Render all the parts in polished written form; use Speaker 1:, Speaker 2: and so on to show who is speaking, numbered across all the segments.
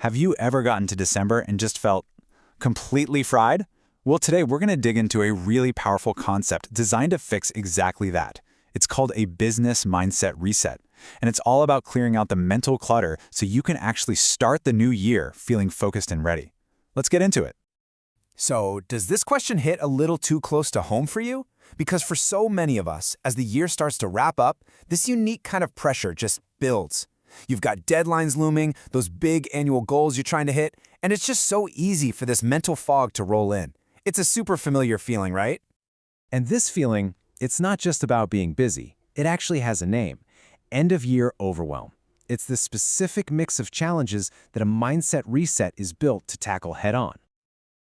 Speaker 1: Have you ever gotten to December and just felt completely fried? Well, today we're going to dig into a really powerful concept designed to fix exactly that. It's called a business mindset reset, and it's all about clearing out the mental clutter so you can actually start the new year feeling focused and ready. Let's get into it.
Speaker 2: So, does this question hit a little too close to home for you? Because for so many of us, as the year starts to wrap up, this unique kind of pressure just builds. You've got deadlines looming, those big annual goals you're trying to hit, and it's just so easy for this mental fog to roll in. It's a super familiar feeling, right?
Speaker 3: And this feeling, it's not just about being busy. It actually has a name: end-of-year overwhelm. It's the specific mix of challenges that a mindset reset is built to tackle head-on.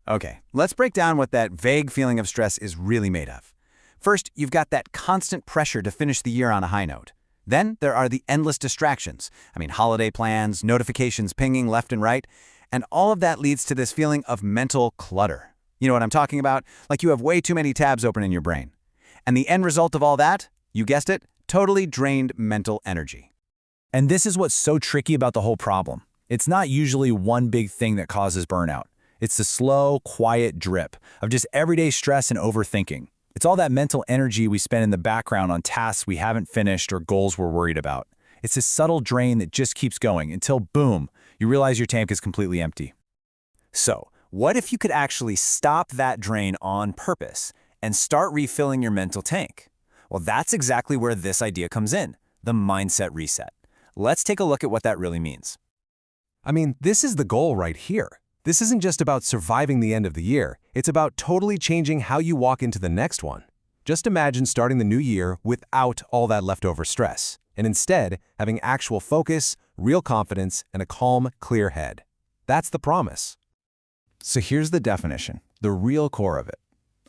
Speaker 1: Okay, let's break down what that vague feeling of stress is really made of. First, you've got that constant pressure to finish the year on a high note. Then there are the endless distractions. Holiday plans, notifications pinging left and right, and all of that leads to this feeling of mental clutter. You know what I'm talking about? Like you have way too many tabs open in your brain. And the end result of all that, you guessed it, totally drained mental energy.
Speaker 3: And this is what's so tricky about the whole problem. It's not usually one big thing that causes burnout. It's the slow, quiet drip of just everyday stress and overthinking. It's all that mental energy we spend in the background on tasks we haven't finished or goals we're worried about. It's a subtle drain that just keeps going until, boom, you realize your tank is completely empty.
Speaker 2: So, what if you could actually stop that drain on purpose and start refilling your mental tank? Well, that's exactly where this idea comes in, the mindset reset. Let's take a look at what that really means.
Speaker 3: This is the goal right here. This isn't just about surviving the end of the year. It's about totally changing how you walk into the next one. Just imagine starting the new year without all that leftover stress, and instead having actual focus, real confidence, and a calm, clear head. That's the promise.
Speaker 1: So here's the definition, the real core of it.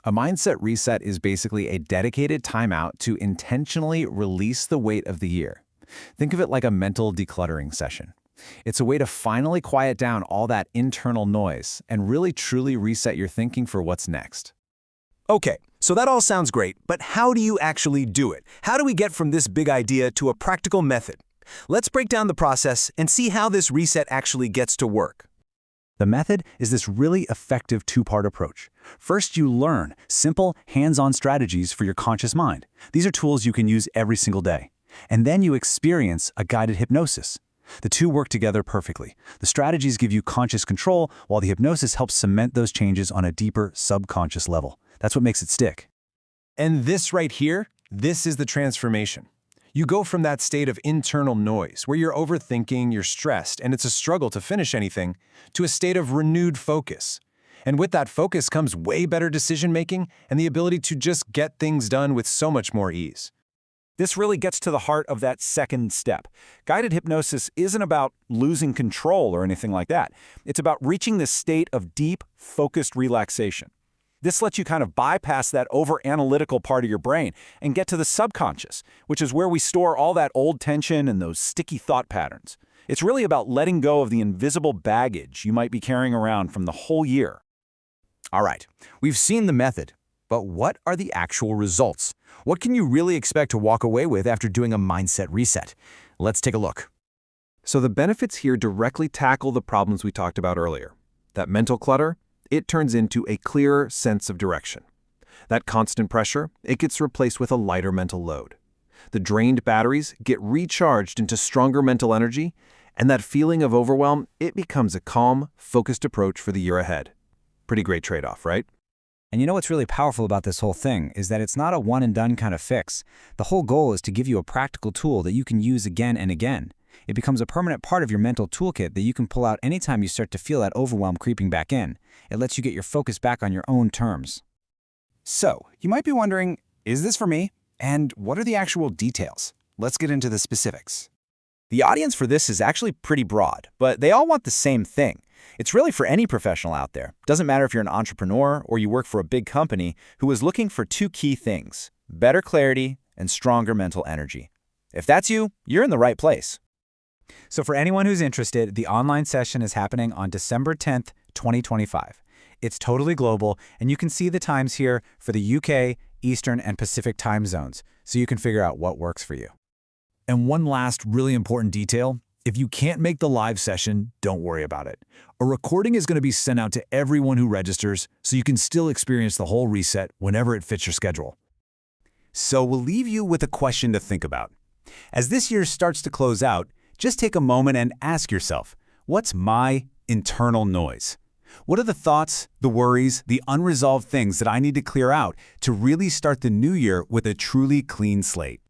Speaker 1: A mindset reset is basically a dedicated timeout to intentionally release the weight of the year. Think of it like a mental decluttering session. It's a way to finally quiet down all that internal noise and really truly reset your thinking for what's next.
Speaker 2: Okay, so that all sounds great, but how do you actually do it? How do we get from this big idea to a practical method? Let's break down the process and see how this reset actually gets to work.
Speaker 1: The method is this really effective two-part approach. First, you learn simple, hands-on strategies for your conscious mind. These are tools you can use every single day. And then you experience a guided hypnosis. The two work together perfectly. The strategies give you conscious control, while the hypnosis helps cement those changes on a deeper, subconscious level. That's what makes it stick.
Speaker 3: And this right here, this is the transformation. You go from that state of internal noise, where you're overthinking, you're stressed, and it's a struggle to finish anything, to a state of renewed focus. And with that focus comes way better decision-making and the ability to just get things done with so much more ease.
Speaker 2: This really gets to the heart of that second step. Guided hypnosis isn't about losing control or anything like that. It's about reaching this state of deep, focused relaxation. This lets you kind of bypass that over-analytical part of your brain and get to the subconscious, which is where we store all that old tension and those sticky thought patterns. It's really about letting go of the invisible baggage you might be carrying around from the whole year.
Speaker 3: All right, we've seen the method, but what are the actual results? What can you really expect to walk away with after doing a mindset reset? Let's take a look. So the benefits here directly tackle the problems we talked about earlier. That mental clutter, it turns into a clearer sense of direction. That constant pressure, it gets replaced with a lighter mental load. The drained batteries get recharged into stronger mental energy, and that feeling of overwhelm, it becomes a calm, focused approach for the year ahead. Pretty great trade-off, right?
Speaker 4: And you know what's really powerful about this whole thing is that it's not a one-and-done kind of fix. The whole goal is to give you a practical tool that you can use again and again. It becomes a permanent part of your mental toolkit that you can pull out anytime you start to feel that overwhelm creeping back in. It lets you get your focus back on your own terms.
Speaker 2: So, you might be wondering, is this for me? And what are the actual details? Let's get into the specifics. The audience for this is actually pretty broad, but they all want the same thing. It's really for any professional out there. Doesn't matter if you're an entrepreneur or you work for a big company who is looking for two key things: better clarity and stronger mental energy. If that's you, you're in the right place.
Speaker 4: So for anyone who's interested, the online session is happening on December 10th, 2025. It's totally global, and you can see the times here for the UK, Eastern, and Pacific time zones, so you can figure out what works for you.
Speaker 3: And one last really important detail,
Speaker 2: If you can't make the live session, don't worry about it. A recording is going to be sent out to everyone who registers, so you can still experience the whole reset whenever it fits your schedule.
Speaker 1: So we'll leave you with a question to think about. As this year starts to close out, just take a moment and ask yourself, what's my internal noise? What are the thoughts, the worries, the unresolved things that I need to clear out to really start the new year with a truly clean slate?